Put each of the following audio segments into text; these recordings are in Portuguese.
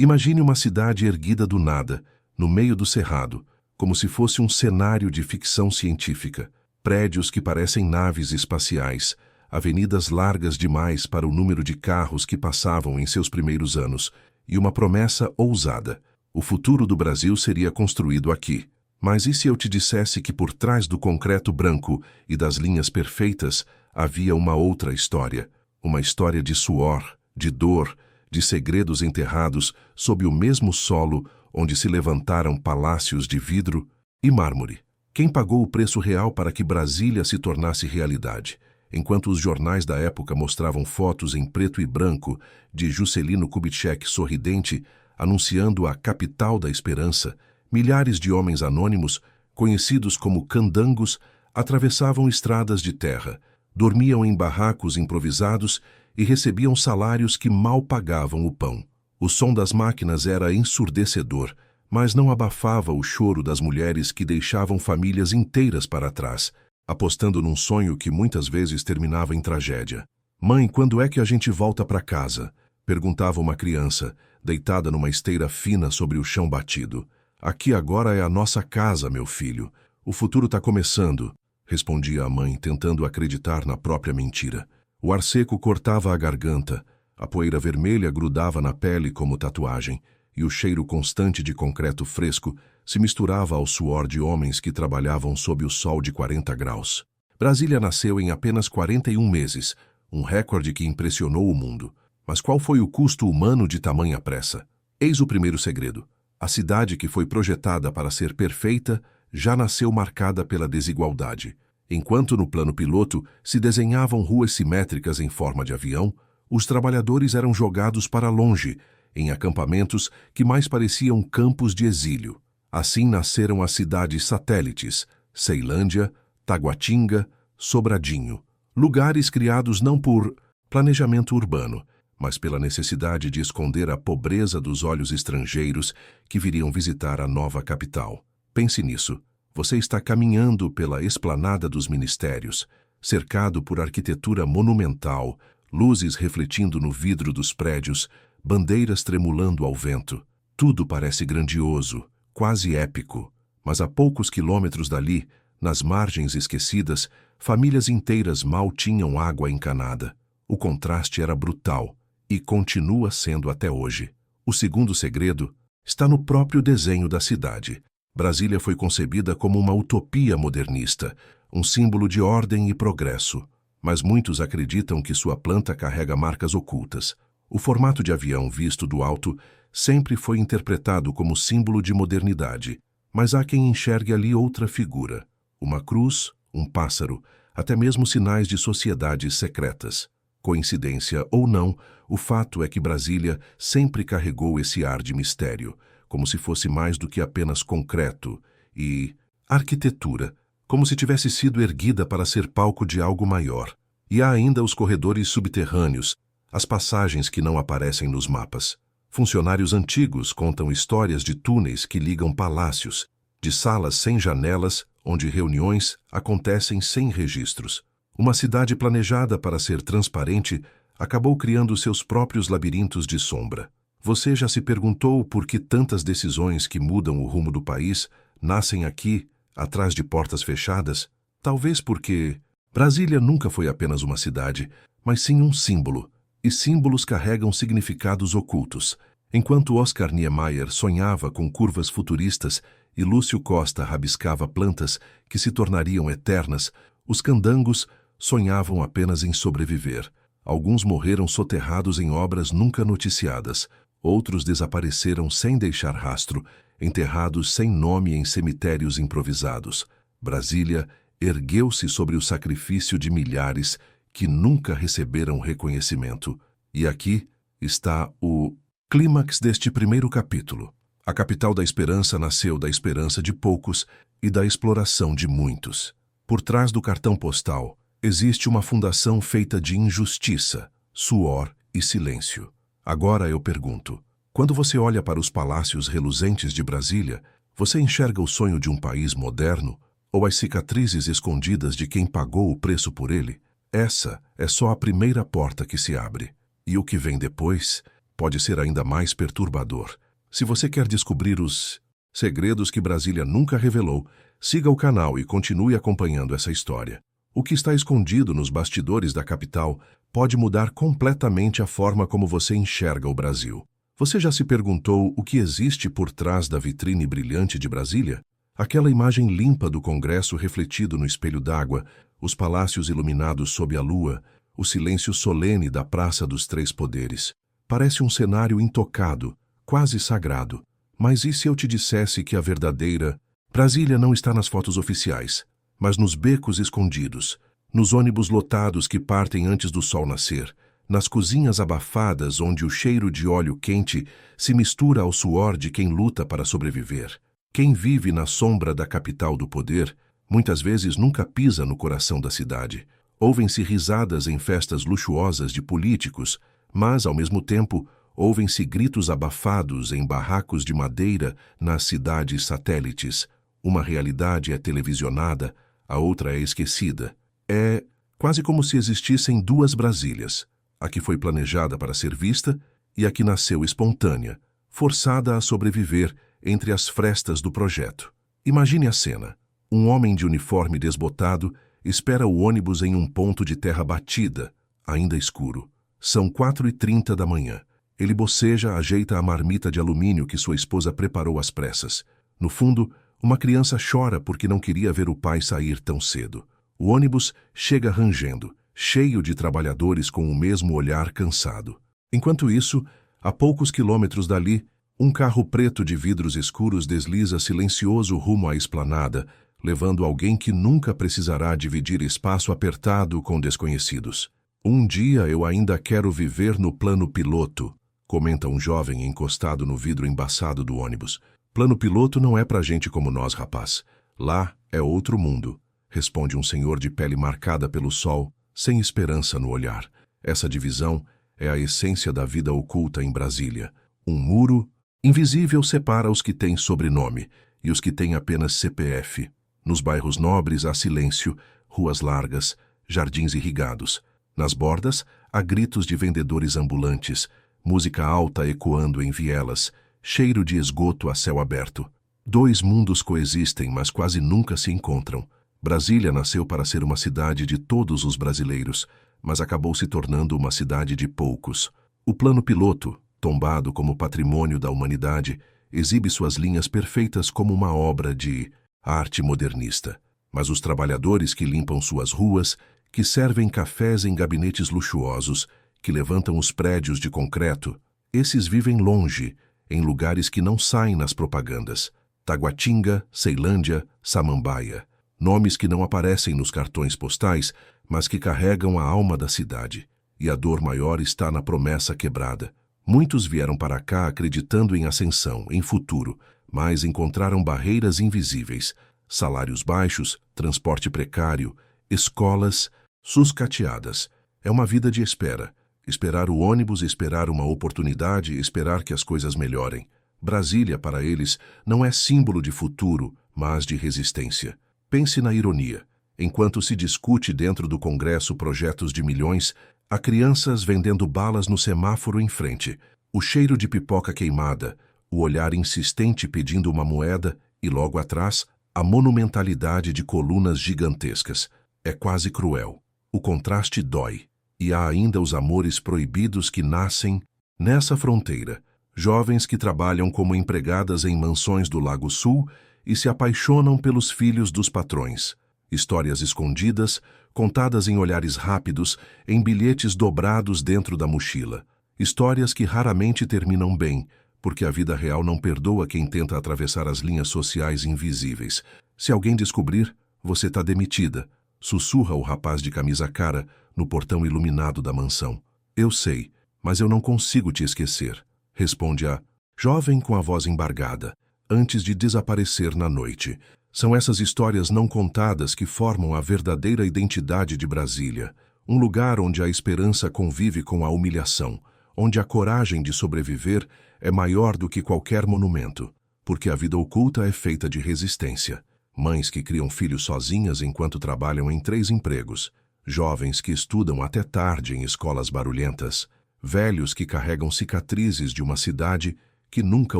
Imagine uma cidade erguida do nada, no meio do cerrado, como se fosse um cenário de ficção científica. Prédios que parecem naves espaciais, avenidas largas demais para o número de carros que passavam em seus primeiros anos, e uma promessa ousada. O futuro do Brasil seria construído aqui. Mas e se eu te dissesse que por trás do concreto branco e das linhas perfeitas havia uma outra história? Uma história de suor, de dor, de segredos enterrados sob o mesmo solo onde se levantaram palácios de vidro e mármore. Quem pagou o preço real para que Brasília se tornasse realidade? Enquanto os jornais da época mostravam fotos em preto e branco de Juscelino Kubitschek sorridente, anunciando a capital da esperança, milhares de homens anônimos, conhecidos como candangos, atravessavam estradas de terra, dormiam em barracos improvisados e recebiam salários que mal pagavam o pão. O som das máquinas era ensurdecedor, mas não abafava o choro das mulheres que deixavam famílias inteiras para trás, apostando num sonho que muitas vezes terminava em tragédia. "Mãe, quando é que a gente volta para casa?" perguntava uma criança, deitada numa esteira fina sobre o chão batido. "Aqui agora é a nossa casa, meu filho. O futuro está começando", respondia a mãe, tentando acreditar na própria mentira. O ar seco cortava a garganta, a poeira vermelha grudava na pele como tatuagem, e o cheiro constante de concreto fresco se misturava ao suor de homens que trabalhavam sob o sol de 40 graus. Brasília nasceu em apenas 41 meses, um recorde que impressionou o mundo. Mas qual foi o custo humano de tamanha pressa? Eis o primeiro segredo. A cidade que foi projetada para ser perfeita já nasceu marcada pela desigualdade. Enquanto no plano piloto se desenhavam ruas simétricas em forma de avião, os trabalhadores eram jogados para longe, em acampamentos que mais pareciam campos de exílio. Assim nasceram as cidades satélites, Ceilândia, Taguatinga, Sobradinho, lugares criados não por planejamento urbano, mas pela necessidade de esconder a pobreza dos olhos estrangeiros que viriam visitar a nova capital. Pense nisso. Você está caminhando pela esplanada dos ministérios, cercado por arquitetura monumental, luzes refletindo no vidro dos prédios, bandeiras tremulando ao vento. Tudo parece grandioso, quase épico, mas a poucos quilômetros dali, nas margens esquecidas, famílias inteiras mal tinham água encanada. O contraste era brutal e continua sendo até hoje. O segundo segredo está no próprio desenho da cidade. Brasília foi concebida como uma utopia modernista, um símbolo de ordem e progresso. Mas muitos acreditam que sua planta carrega marcas ocultas. O formato de avião visto do alto sempre foi interpretado como símbolo de modernidade, mas há quem enxergue ali outra figura. Uma cruz, um pássaro, até mesmo sinais de sociedades secretas. Coincidência ou não, o fato é que Brasília sempre carregou esse ar de mistério, como se fosse mais do que apenas concreto e arquitetura, como se tivesse sido erguida para ser palco de algo maior. E há ainda os corredores subterrâneos, as passagens que não aparecem nos mapas. Funcionários antigos contam histórias de túneis que ligam palácios, de salas sem janelas onde reuniões acontecem sem registros. Uma cidade planejada para ser transparente acabou criando seus próprios labirintos de sombra. Você já se perguntou por que tantas decisões que mudam o rumo do país nascem aqui, atrás de portas fechadas? Talvez porque Brasília nunca foi apenas uma cidade, mas sim um símbolo, e símbolos carregam significados ocultos. Enquanto Oscar Niemeyer sonhava com curvas futuristas e Lúcio Costa rabiscava plantas que se tornariam eternas, os candangos sonhavam apenas em sobreviver. Alguns morreram soterrados em obras nunca noticiadas, outros desapareceram sem deixar rastro, enterrados sem nome em cemitérios improvisados. Brasília ergueu-se sobre o sacrifício de milhares que nunca receberam reconhecimento. E aqui está o clímax deste primeiro capítulo. A capital da esperança nasceu da esperança de poucos e da exploração de muitos. Por trás do cartão postal, existe uma fundação feita de injustiça, suor e silêncio. Agora eu pergunto, quando você olha para os palácios reluzentes de Brasília, você enxerga o sonho de um país moderno ou as cicatrizes escondidas de quem pagou o preço por ele? Essa é só a primeira porta que se abre. E o que vem depois pode ser ainda mais perturbador. Se você quer descobrir os segredos que Brasília nunca revelou, siga o canal e continue acompanhando essa história. O que está escondido nos bastidores da capital pode mudar completamente a forma como você enxerga o Brasil. Você já se perguntou o que existe por trás da vitrine brilhante de Brasília? Aquela imagem limpa do Congresso refletido no espelho d'água, os palácios iluminados sob a lua, o silêncio solene da Praça dos Três Poderes. Parece um cenário intocado, quase sagrado. Mas e se eu te dissesse que a verdadeira Brasília não está nas fotos oficiais, mas nos becos escondidos, nos ônibus lotados que partem antes do sol nascer, nas cozinhas abafadas onde o cheiro de óleo quente se mistura ao suor de quem luta para sobreviver? Quem vive na sombra da capital do poder, muitas vezes nunca pisa no coração da cidade. Ouvem-se risadas em festas luxuosas de políticos, mas, ao mesmo tempo, ouvem-se gritos abafados em barracos de madeira nas cidades satélites. Uma realidade é televisionada, a outra é esquecida. É quase como se existissem duas Brasílias, a que foi planejada para ser vista e a que nasceu espontânea, forçada a sobreviver entre as frestas do projeto. Imagine a cena. Um homem de uniforme desbotado espera o ônibus em um ponto de terra batida, ainda escuro. São 4h30 da manhã. Ele boceja, ajeita a marmita de alumínio que sua esposa preparou às pressas. No fundo, uma criança chora porque não queria ver o pai sair tão cedo. O ônibus chega rangendo, cheio de trabalhadores com o mesmo olhar cansado. Enquanto isso, a poucos quilômetros dali, um carro preto de vidros escuros desliza silencioso rumo à esplanada, levando alguém que nunca precisará dividir espaço apertado com desconhecidos. Um dia eu ainda quero viver no plano piloto, comenta um jovem encostado no vidro embaçado do ônibus. Plano piloto não é pra gente como nós, rapaz. Lá é outro mundo, responde um senhor de pele marcada pelo sol, sem esperança no olhar. Essa divisão é a essência da vida oculta em Brasília. Um muro invisível separa os que têm sobrenome e os que têm apenas CPF. Nos bairros nobres há silêncio, ruas largas, jardins irrigados. Nas bordas há gritos de vendedores ambulantes, música alta ecoando em vielas, cheiro de esgoto a céu aberto. Dois mundos coexistem, mas quase nunca se encontram. Brasília nasceu para ser uma cidade de todos os brasileiros, mas acabou se tornando uma cidade de poucos. O plano piloto, tombado como patrimônio da humanidade, exibe suas linhas perfeitas como uma obra de arte modernista. Mas os trabalhadores que limpam suas ruas, que servem cafés em gabinetes luxuosos, que levantam os prédios de concreto, esses vivem longe, em lugares que não saem nas propagandas. Taguatinga, Ceilândia, Samambaia. Nomes que não aparecem nos cartões postais, mas que carregam a alma da cidade. E a dor maior está na promessa quebrada. Muitos vieram para cá acreditando em ascensão, em futuro, mas encontraram barreiras invisíveis, salários baixos, transporte precário, escolas sucateadas. É uma vida de espera. Esperar o ônibus, esperar uma oportunidade, esperar que as coisas melhorem. Brasília, para eles, não é símbolo de futuro, mas de resistência. Pense na ironia. Enquanto se discute dentro do Congresso projetos de milhões, há crianças vendendo balas no semáforo em frente, o cheiro de pipoca queimada, o olhar insistente pedindo uma moeda e, logo atrás, a monumentalidade de colunas gigantescas. É quase cruel. O contraste dói. E há ainda os amores proibidos que nascem nessa fronteira. Jovens que trabalham como empregadas em mansões do Lago Sul e se apaixonam pelos filhos dos patrões. Histórias escondidas, contadas em olhares rápidos, em bilhetes dobrados dentro da mochila. Histórias que raramente terminam bem, porque a vida real não perdoa quem tenta atravessar as linhas sociais invisíveis. Se alguém descobrir, você está demitida, sussurra o rapaz de camisa cara no portão iluminado da mansão. Eu sei, mas eu não consigo te esquecer, responde a jovem com a voz embargada, antes de desaparecer na noite. São essas histórias não contadas que formam a verdadeira identidade de Brasília, um lugar onde a esperança convive com a humilhação, onde a coragem de sobreviver é maior do que qualquer monumento, porque a vida oculta é feita de resistência. Mães que criam filhos sozinhas enquanto trabalham em 3 empregos, jovens que estudam até tarde em escolas barulhentas, velhos que carregam cicatrizes de uma cidade que nunca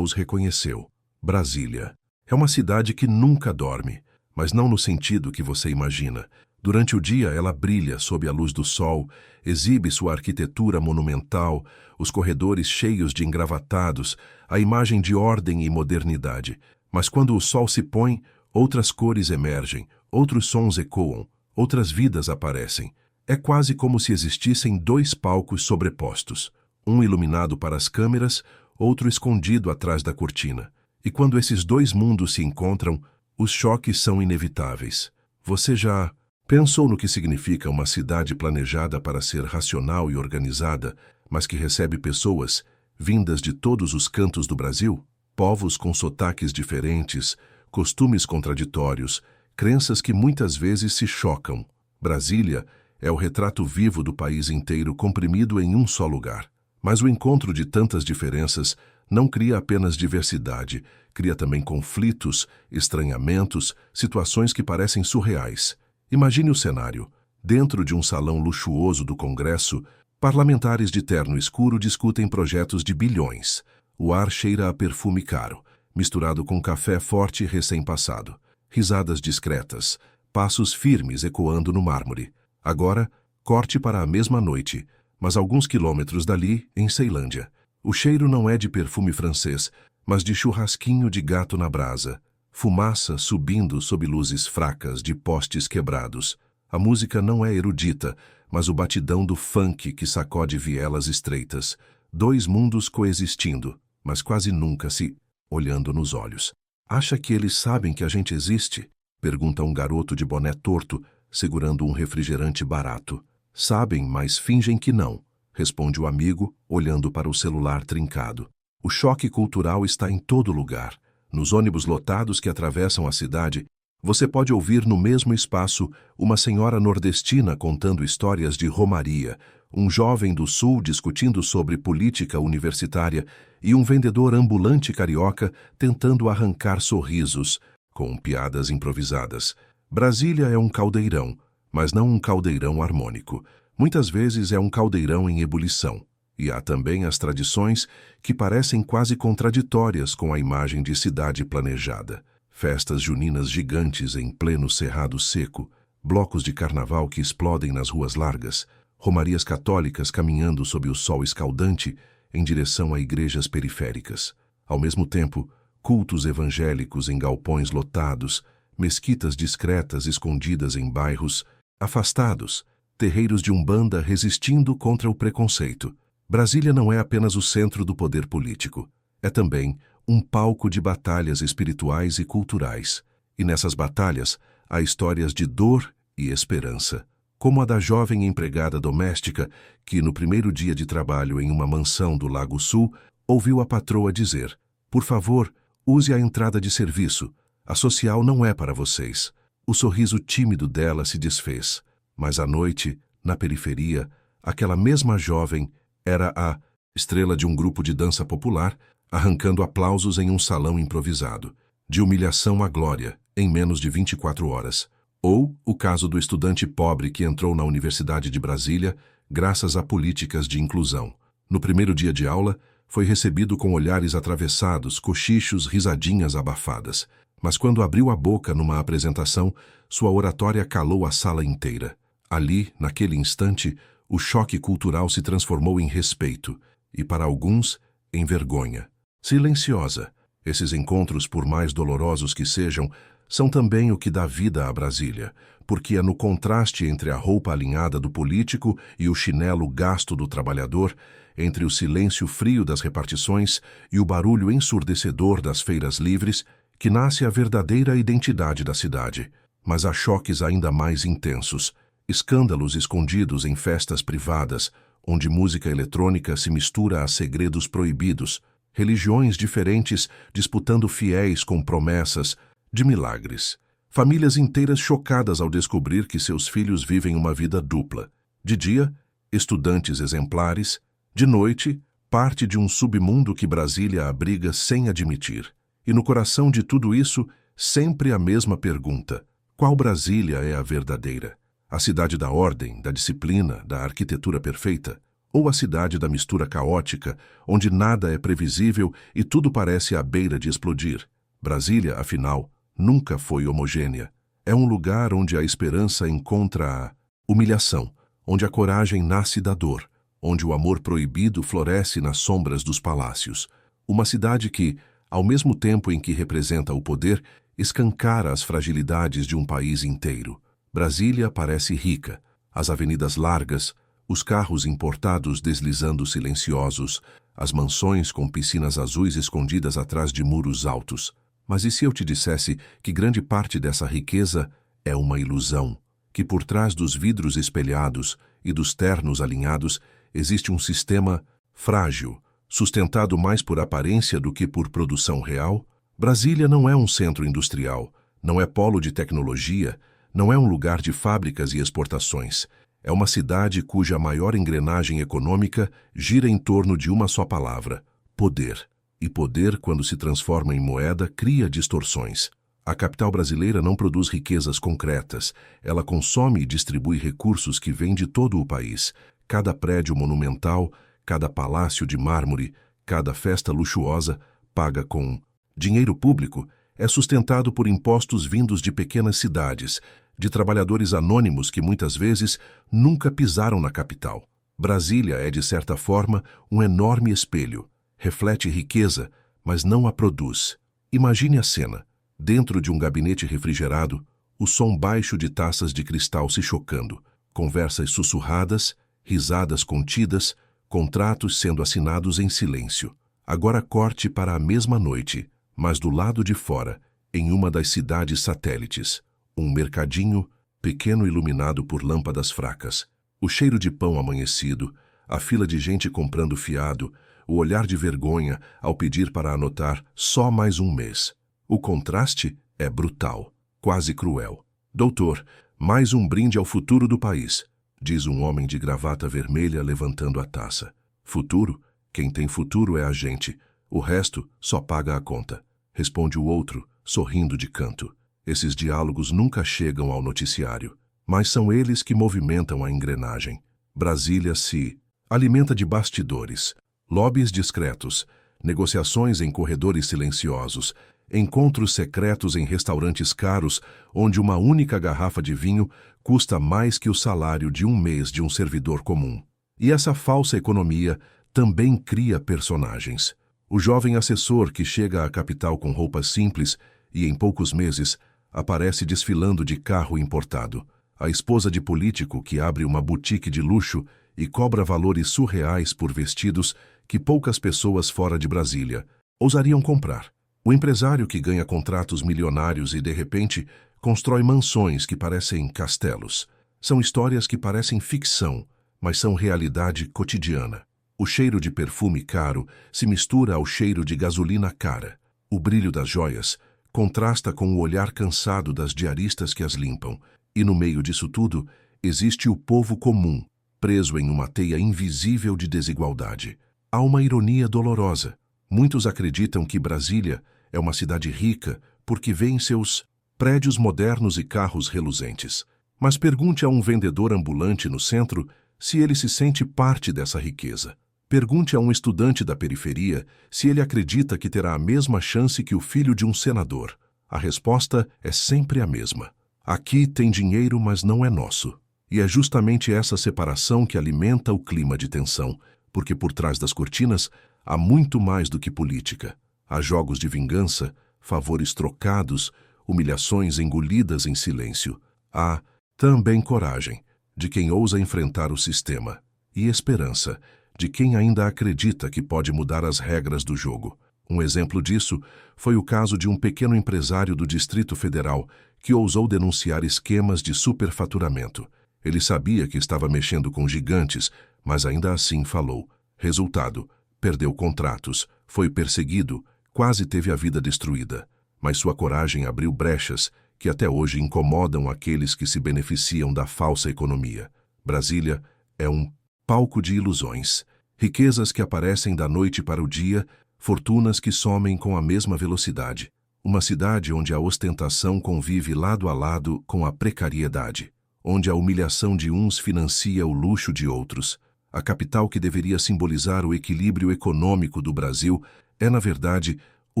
os reconheceu. Brasília. É uma cidade que nunca dorme, mas não no sentido que você imagina. Durante o dia ela brilha sob a luz do sol, exibe sua arquitetura monumental, os corredores cheios de engravatados, a imagem de ordem e modernidade. Mas quando o sol se põe, outras cores emergem, outros sons ecoam, outras vidas aparecem. É quase como se existissem dois palcos sobrepostos, um iluminado para as câmeras, outro escondido atrás da cortina. E quando esses dois mundos se encontram, os choques são inevitáveis. Você já pensou no que significa uma cidade planejada para ser racional e organizada, mas que recebe pessoas vindas de todos os cantos do Brasil? Povos com sotaques diferentes, costumes contraditórios, crenças que muitas vezes se chocam. Brasília é o retrato vivo do país inteiro comprimido em um só lugar. Mas o encontro de tantas diferenças não cria apenas diversidade, cria também conflitos, estranhamentos, situações que parecem surreais. Imagine o cenário. Dentro de um salão luxuoso do Congresso, parlamentares de terno escuro discutem projetos de bilhões. O ar cheira a perfume caro, misturado com café forte recém-passado. Risadas discretas, passos firmes ecoando no mármore. Agora, corte para a mesma noite, mas alguns quilômetros dali, em Ceilândia. O cheiro não é de perfume francês, mas de churrasquinho de gato na brasa. Fumaça subindo sob luzes fracas de postes quebrados. A música não é erudita, mas o batidão do funk que sacode vielas estreitas. Dois mundos coexistindo, mas quase nunca se olhando nos olhos. Acha que eles sabem que a gente existe? Pergunta um garoto de boné torto, segurando um refrigerante barato. Sabem, mas fingem que não, responde o amigo, olhando para o celular trincado. O choque cultural está em todo lugar. Nos ônibus lotados que atravessam a cidade, você pode ouvir no mesmo espaço uma senhora nordestina contando histórias de romaria, um jovem do sul discutindo sobre política universitária e um vendedor ambulante carioca tentando arrancar sorrisos, com piadas improvisadas. Brasília é um caldeirão, mas não um caldeirão harmônico. Muitas vezes é um caldeirão em ebulição. E há também as tradições que parecem quase contraditórias com a imagem de cidade planejada. Festas juninas gigantes em pleno cerrado seco, blocos de carnaval que explodem nas ruas largas, romarias católicas caminhando sob o sol escaldante em direção a igrejas periféricas. Ao mesmo tempo, cultos evangélicos em galpões lotados, mesquitas discretas escondidas em bairros afastados, terreiros de umbanda resistindo contra o preconceito. Brasília não é apenas o centro do poder político, é também um palco de batalhas espirituais e culturais. E nessas batalhas há histórias de dor e esperança, como a da jovem empregada doméstica que, no primeiro dia de trabalho em uma mansão do Lago Sul, ouviu a patroa dizer: "Por favor, use a entrada de serviço. A social não é para vocês." O sorriso tímido dela se desfez, mas à noite, na periferia, aquela mesma jovem era a estrela de um grupo de dança popular, arrancando aplausos em um salão improvisado, de humilhação à glória, em menos de 24 horas. Ou o caso do estudante pobre que entrou na Universidade de Brasília graças a políticas de inclusão. No primeiro dia de aula, foi recebido com olhares atravessados, cochichos, risadinhas abafadas. Mas quando abriu a boca numa apresentação, sua oratória calou a sala inteira. Ali, naquele instante, o choque cultural se transformou em respeito e, para alguns, em vergonha. Silenciosa, esses encontros, por mais dolorosos que sejam, são também o que dá vida a Brasília, porque é no contraste entre a roupa alinhada do político e o chinelo gasto do trabalhador, entre o silêncio frio das repartições e o barulho ensurdecedor das feiras livres, que nasce a verdadeira identidade da cidade. Mas há choques ainda mais intensos. Escândalos escondidos em festas privadas, onde música eletrônica se mistura a segredos proibidos, religiões diferentes disputando fiéis com promessas de milagres, famílias inteiras chocadas ao descobrir que seus filhos vivem uma vida dupla. De dia, estudantes exemplares, de noite, parte de um submundo que Brasília abriga sem admitir. E no coração de tudo isso, sempre a mesma pergunta: qual Brasília é a verdadeira? A cidade da ordem, da disciplina, da arquitetura perfeita? Ou a cidade da mistura caótica, onde nada é previsível e tudo parece à beira de explodir? Brasília, afinal, nunca foi homogênea. É um lugar onde a esperança encontra a humilhação, onde a coragem nasce da dor, onde o amor proibido floresce nas sombras dos palácios. Uma cidade que, ao mesmo tempo em que representa o poder, escancara as fragilidades de um país inteiro. Brasília parece rica, as avenidas largas, os carros importados deslizando silenciosos, as mansões com piscinas azuis escondidas atrás de muros altos. Mas e se eu te dissesse que grande parte dessa riqueza é uma ilusão? Que por trás dos vidros espelhados e dos ternos alinhados existe um sistema frágil, sustentado mais por aparência do que por produção real? Brasília não é um centro industrial, não é polo de tecnologia, não é um lugar de fábricas e exportações. É uma cidade cuja maior engrenagem econômica gira em torno de uma só palavra: poder. E poder, quando se transforma em moeda, cria distorções. A capital brasileira não produz riquezas concretas. Ela consome e distribui recursos que vêm de todo o país. Cada prédio monumental, cada palácio de mármore, cada festa luxuosa, paga com dinheiro público, é sustentado por impostos vindos de pequenas cidades, de trabalhadores anônimos que muitas vezes nunca pisaram na capital. Brasília é, de certa forma, um enorme espelho. Reflete riqueza, mas não a produz. Imagine a cena. Dentro de um gabinete refrigerado, o som baixo de taças de cristal se chocando, conversas sussurradas, risadas contidas, contratos sendo assinados em silêncio. Agora corte para a mesma noite, mas do lado de fora, em uma das cidades satélites. Um mercadinho, pequeno, iluminado por lâmpadas fracas. O cheiro de pão amanhecido, a fila de gente comprando fiado, o olhar de vergonha ao pedir para anotar só mais um mês. O contraste é brutal, quase cruel. Doutor, mais um brinde ao futuro do país, diz um homem de gravata vermelha levantando a taça. Futuro? Quem tem futuro é a gente. O resto só paga a conta, responde o outro, sorrindo de canto. Esses diálogos nunca chegam ao noticiário, mas são eles que movimentam a engrenagem. Brasília se alimenta de bastidores, lobbies discretos, negociações em corredores silenciosos, encontros secretos em restaurantes caros onde uma única garrafa de vinho custa mais que o salário de um mês de um servidor comum. E essa falsa economia também cria personagens. O jovem assessor que chega à capital com roupas simples e, em poucos meses, aparece desfilando de carro importado. A esposa de político que abre uma boutique de luxo e cobra valores surreais por vestidos que poucas pessoas fora de Brasília ousariam comprar. O empresário que ganha contratos milionários e, de repente, constrói mansões que parecem castelos. São histórias que parecem ficção, mas são realidade cotidiana. O cheiro de perfume caro se mistura ao cheiro de gasolina cara. O brilho das joias contrasta com o olhar cansado das diaristas que as limpam. E no meio disso tudo, existe o povo comum, preso em uma teia invisível de desigualdade. Há uma ironia dolorosa. Muitos acreditam que Brasília é uma cidade rica porque vê em seus prédios modernos e carros reluzentes. Mas pergunte a um vendedor ambulante no centro se ele se sente parte dessa riqueza. Pergunte a um estudante da periferia se ele acredita que terá a mesma chance que o filho de um senador. A resposta é sempre a mesma. Aqui tem dinheiro, mas não é nosso. E é justamente essa separação que alimenta o clima de tensão, porque por trás das cortinas há muito mais do que política. Há jogos de vingança, favores trocados, humilhações engolidas em silêncio. Há também coragem, de quem ousa enfrentar o sistema, e esperança, de quem ainda acredita que pode mudar as regras do jogo. Um exemplo disso foi o caso de um pequeno empresário do Distrito Federal que ousou denunciar esquemas de superfaturamento. Ele sabia que estava mexendo com gigantes, mas ainda assim falou. Resultado: perdeu contratos, foi perseguido, quase teve a vida destruída. Mas sua coragem abriu brechas que até hoje incomodam aqueles que se beneficiam da falsa economia. Brasília é um palco de ilusões. Riquezas que aparecem da noite para o dia, fortunas que somem com a mesma velocidade. Uma cidade onde a ostentação convive lado a lado com a precariedade, onde a humilhação de uns financia o luxo de outros. A capital que deveria simbolizar o equilíbrio econômico do Brasil é, na verdade, o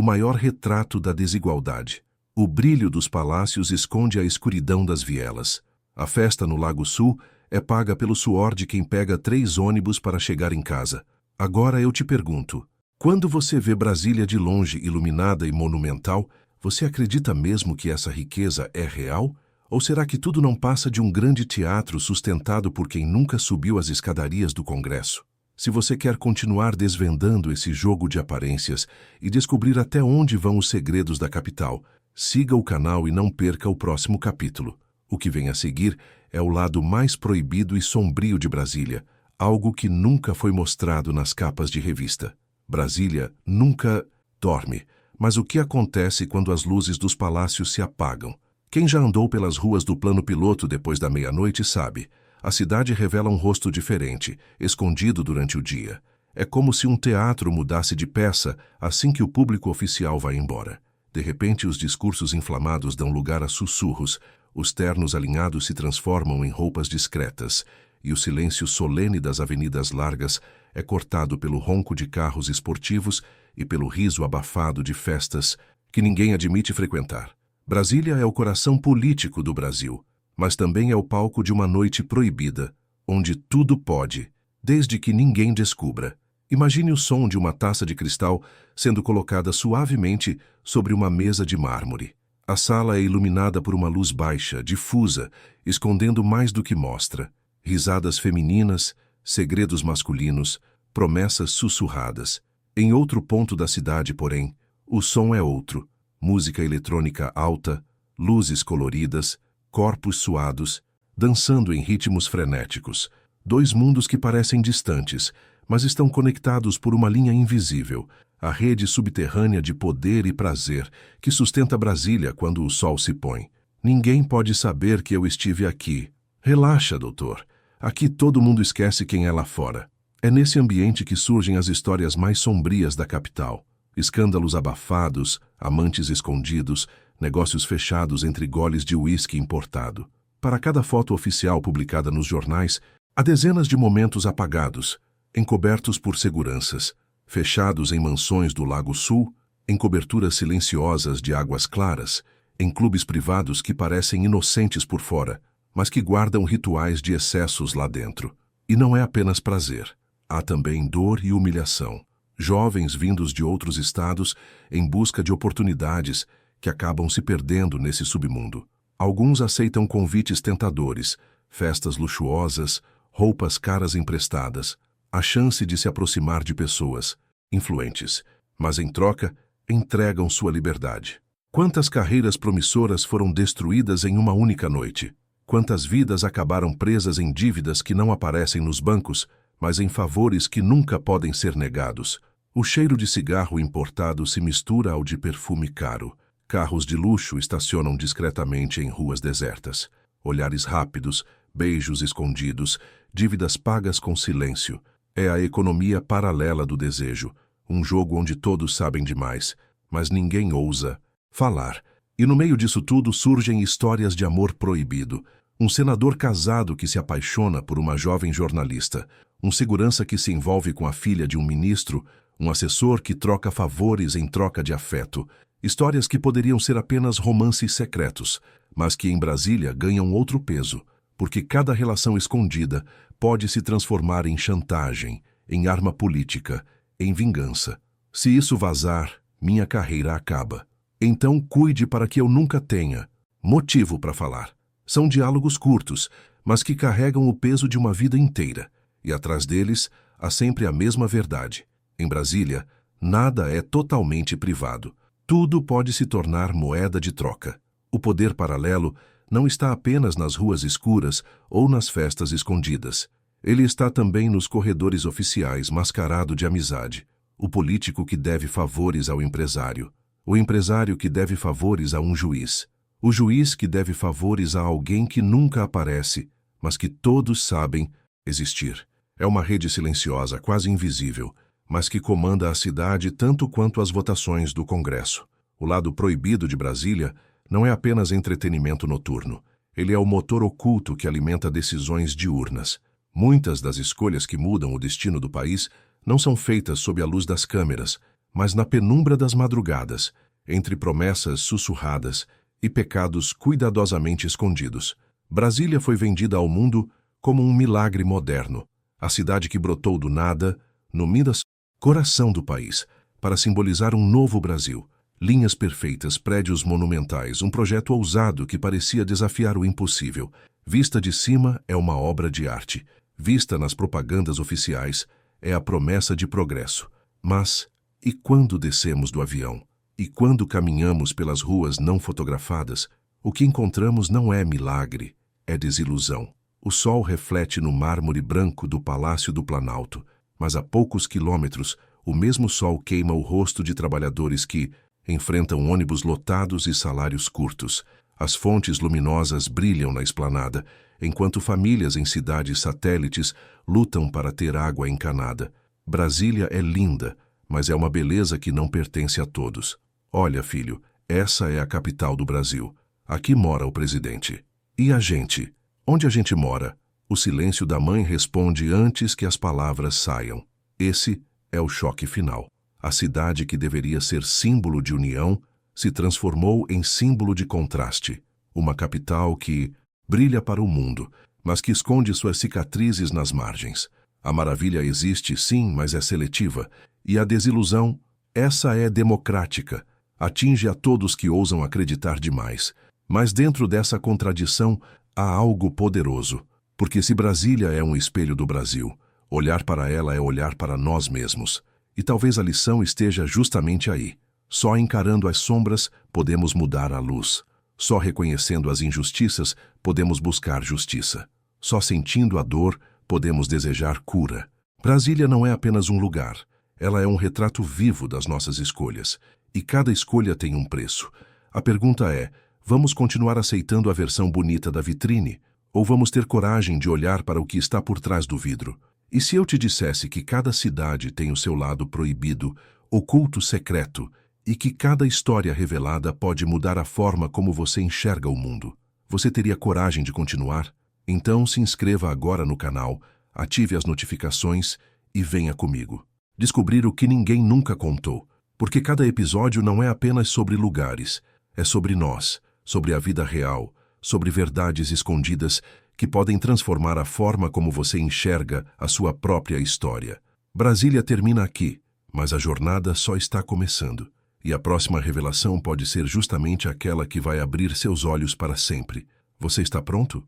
maior retrato da desigualdade. O brilho dos palácios esconde a escuridão das vielas. A festa no Lago Sul é paga pelo suor de quem pega 3 ônibus para chegar em casa. Agora eu te pergunto, quando você vê Brasília de longe iluminada e monumental, você acredita mesmo que essa riqueza é real? Ou será que tudo não passa de um grande teatro sustentado por quem nunca subiu as escadarias do Congresso? Se você quer continuar desvendando esse jogo de aparências e descobrir até onde vão os segredos da capital, siga o canal e não perca o próximo capítulo. O que vem a seguir é o lado mais proibido e sombrio de Brasília, algo que nunca foi mostrado nas capas de revista. Brasília nunca dorme, mas o que acontece quando as luzes dos palácios se apagam? Quem já andou pelas ruas do plano piloto depois da meia-noite sabe. A cidade revela um rosto diferente, escondido durante o dia. É como se um teatro mudasse de peça assim que o público oficial vai embora. De repente, os discursos inflamados dão lugar a sussurros, os ternos alinhados se transformam em roupas discretas, e o silêncio solene das avenidas largas é cortado pelo ronco de carros esportivos e pelo riso abafado de festas que ninguém admite frequentar. Brasília é o coração político do Brasil, mas também é o palco de uma noite proibida, onde tudo pode, desde que ninguém descubra. Imagine o som de uma taça de cristal sendo colocada suavemente sobre uma mesa de mármore. A sala é iluminada por uma luz baixa, difusa, escondendo mais do que mostra. Risadas femininas, segredos masculinos, promessas sussurradas. Em outro ponto da cidade, porém, o som é outro. Música eletrônica alta, luzes coloridas, corpos suados, dançando em ritmos frenéticos. 2 mundos que parecem distantes, mas estão conectados por uma linha invisível, a rede subterrânea de poder e prazer que sustenta Brasília quando o sol se põe. Ninguém pode saber que eu estive aqui. Relaxa, doutor. Aqui todo mundo esquece quem é lá fora. É nesse ambiente que surgem as histórias mais sombrias da capital. Escândalos abafados, amantes escondidos, negócios fechados entre goles de uísque importado. Para cada foto oficial publicada nos jornais, há dezenas de momentos apagados, encobertos por seguranças, fechados em mansões do Lago Sul, em coberturas silenciosas de águas claras, em clubes privados que parecem inocentes por fora, mas que guardam rituais de excessos lá dentro. E não é apenas prazer. Há também dor e humilhação. Jovens vindos de outros estados em busca de oportunidades que acabam se perdendo nesse submundo. Alguns aceitam convites tentadores, festas luxuosas, roupas caras emprestadas, a chance de se aproximar de pessoas influentes, mas em troca entregam sua liberdade. Quantas carreiras promissoras foram destruídas em uma única noite? Quantas vidas acabaram presas em dívidas que não aparecem nos bancos, mas em favores que nunca podem ser negados? O cheiro de cigarro importado se mistura ao de perfume caro. Carros de luxo estacionam discretamente em ruas desertas. Olhares rápidos, beijos escondidos, dívidas pagas com silêncio. É a economia paralela do desejo, um jogo onde todos sabem demais, mas ninguém ousa falar. E no meio disso tudo surgem histórias de amor proibido. Um senador casado que se apaixona por uma jovem jornalista, um segurança que se envolve com a filha de um ministro, um assessor que troca favores em troca de afeto. Histórias que poderiam ser apenas romances secretos, mas que em Brasília ganham outro peso, porque cada relação escondida pode se transformar em chantagem, em arma política, em vingança. Se isso vazar, minha carreira acaba. Então cuide para que eu nunca tenha motivo para falar. São diálogos curtos, mas que carregam o peso de uma vida inteira, e atrás deles há sempre a mesma verdade. Em Brasília, nada é totalmente privado. Tudo pode se tornar moeda de troca. O poder paralelo não está apenas nas ruas escuras ou nas festas escondidas. Ele está também nos corredores oficiais mascarado de amizade. O político que deve favores ao empresário. O empresário que deve favores a um juiz. O juiz que deve favores a alguém que nunca aparece, mas que todos sabem existir. É uma rede silenciosa, quase invisível, mas que comanda a cidade tanto quanto as votações do Congresso. O lado proibido de Brasília não é apenas entretenimento noturno. Ele é o motor oculto que alimenta decisões diurnas. Muitas das escolhas que mudam o destino do país não são feitas sob a luz das câmeras, mas na penumbra das madrugadas, entre promessas sussurradas e pecados cuidadosamente escondidos. Brasília foi vendida ao mundo como um milagre moderno, a cidade que brotou do nada, no Minas, coração do país, para simbolizar um novo Brasil. Linhas perfeitas, prédios monumentais, um projeto ousado que parecia desafiar o impossível. Vista de cima é uma obra de arte. Vista nas propagandas oficiais, é a promessa de progresso. Mas, e quando descemos do avião? E quando caminhamos pelas ruas não fotografadas, o que encontramos não é milagre, é desilusão. O sol reflete no mármore branco do Palácio do Planalto, mas a poucos quilômetros, o mesmo sol queima o rosto de trabalhadores que enfrentam ônibus lotados e salários curtos. As fontes luminosas brilham na esplanada, enquanto famílias em cidades satélites lutam para ter água encanada. Brasília é linda, mas é uma beleza que não pertence a todos. Olha, filho, essa é a capital do Brasil. Aqui mora o presidente. E a gente? Onde a gente mora? O silêncio da mãe responde antes que as palavras saiam. Esse é o choque final. A cidade que deveria ser símbolo de união se transformou em símbolo de contraste. Uma capital que brilha para o mundo, mas que esconde suas cicatrizes nas margens. A maravilha existe, sim, mas é seletiva. E a desilusão, essa é democrática. Atinge a todos que ousam acreditar demais. Mas dentro dessa contradição há algo poderoso. Porque se Brasília é um espelho do Brasil, olhar para ela é olhar para nós mesmos. E talvez a lição esteja justamente aí. Só encarando as sombras podemos mudar a luz. Só reconhecendo as injustiças podemos buscar justiça. Só sentindo a dor podemos desejar cura. Brasília não é apenas um lugar. Ela é um retrato vivo das nossas escolhas. E cada escolha tem um preço. A pergunta é, vamos continuar aceitando a versão bonita da vitrine? Ou vamos ter coragem de olhar para o que está por trás do vidro? E se eu te dissesse que cada cidade tem o seu lado proibido, oculto secreto, e que cada história revelada pode mudar a forma como você enxerga o mundo? Você teria coragem de continuar? Então se inscreva agora no canal, ative as notificações e venha comigo. Descobrir o que ninguém nunca contou. Porque cada episódio não é apenas sobre lugares, é sobre nós, sobre a vida real, sobre verdades escondidas que podem transformar a forma como você enxerga a sua própria história. Brasília termina aqui, mas a jornada só está começando. E a próxima revelação pode ser justamente aquela que vai abrir seus olhos para sempre. Você está pronto?